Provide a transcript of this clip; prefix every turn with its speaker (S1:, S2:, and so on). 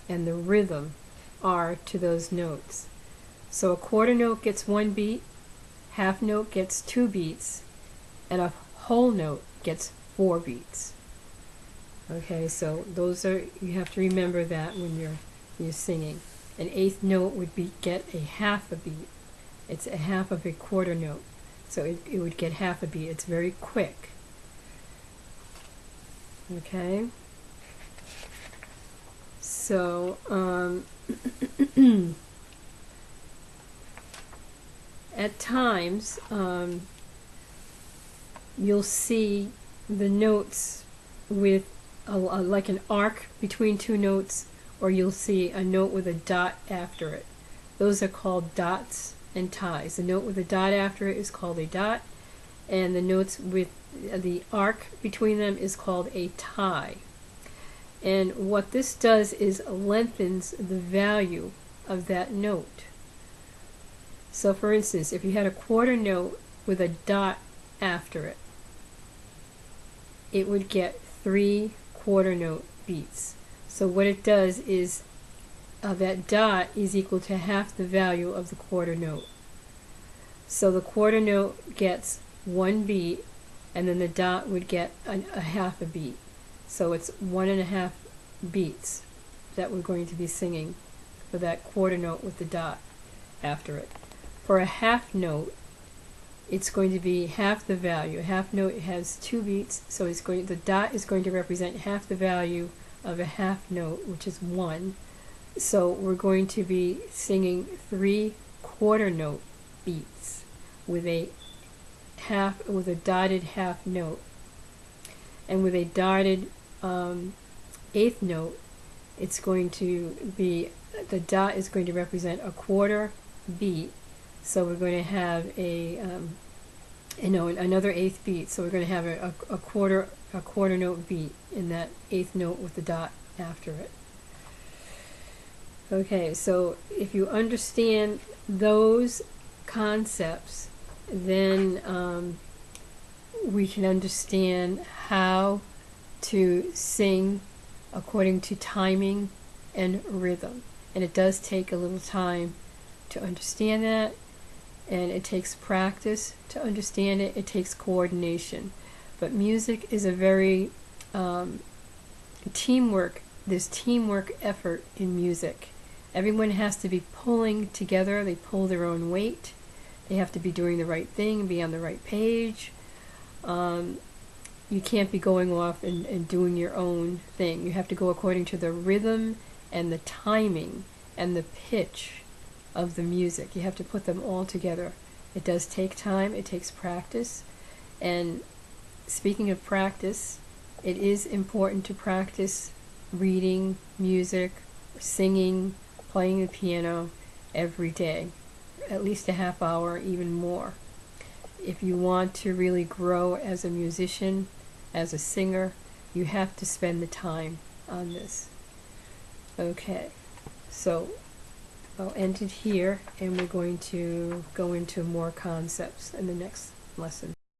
S1: and the rhythm are to those notes. So a quarter note gets 1 beat, half note gets 2 beats, and a whole note gets 4 beats. Okay, so those are, you have to remember that when you're singing. An eighth note would get a half a beat. It's a half of a quarter note, so it would get half a beat. It's very quick. Okay, so at times you'll see the notes with like an arc between two notes, or you'll see a note with a dot after it. Those are called dots and ties. The note with a dot after it is called a dot, and the notes with the arc between them is called a tie. And what this does is lengthens the value of that note. So for instance, if you had a quarter note with a dot after it, it would get 3 quarter note beats. So what it does is that dot is equal to half the value of the quarter note. So the quarter note gets 1 beat, and then the dot would get a half a beat. So it's 1.5 beats that we're going to be singing for that quarter note with the dot after it. For a half note, it's going to be half the value. A half note has 2 beats, so the dot is going to represent half the value of a half note, which is 1. So we're going to be singing 3 quarter note beats with a dotted half note. And with a dotted eighth note, it's going to be, the dot is going to represent a quarter beat. So we're going to have another eighth beat. So we're going to have a quarter note beat in that eighth note with the dot after it. Okay, so if you understand those concepts, then we can understand how to sing according to timing and rhythm. And it does take a little time to understand that, and it takes practice to understand it. It takes coordination. But music is a very there's teamwork effort in music. Everyone has to be pulling together. They pull their own weight. They have to be doing the right thing and be on the right page. You can't be going off and doing your own thing. You have to go according to the rhythm and the timing and the pitch of the music. You have to put them all together. It does take time. It takes practice. And speaking of practice, it is important to practice reading music, singing, playing the piano every day, at least a half hour, even more. If you want to really grow as a musician, as a singer, you have to spend the time on this. Okay, so I'll end it here, and we're going to go into more concepts in the next lesson.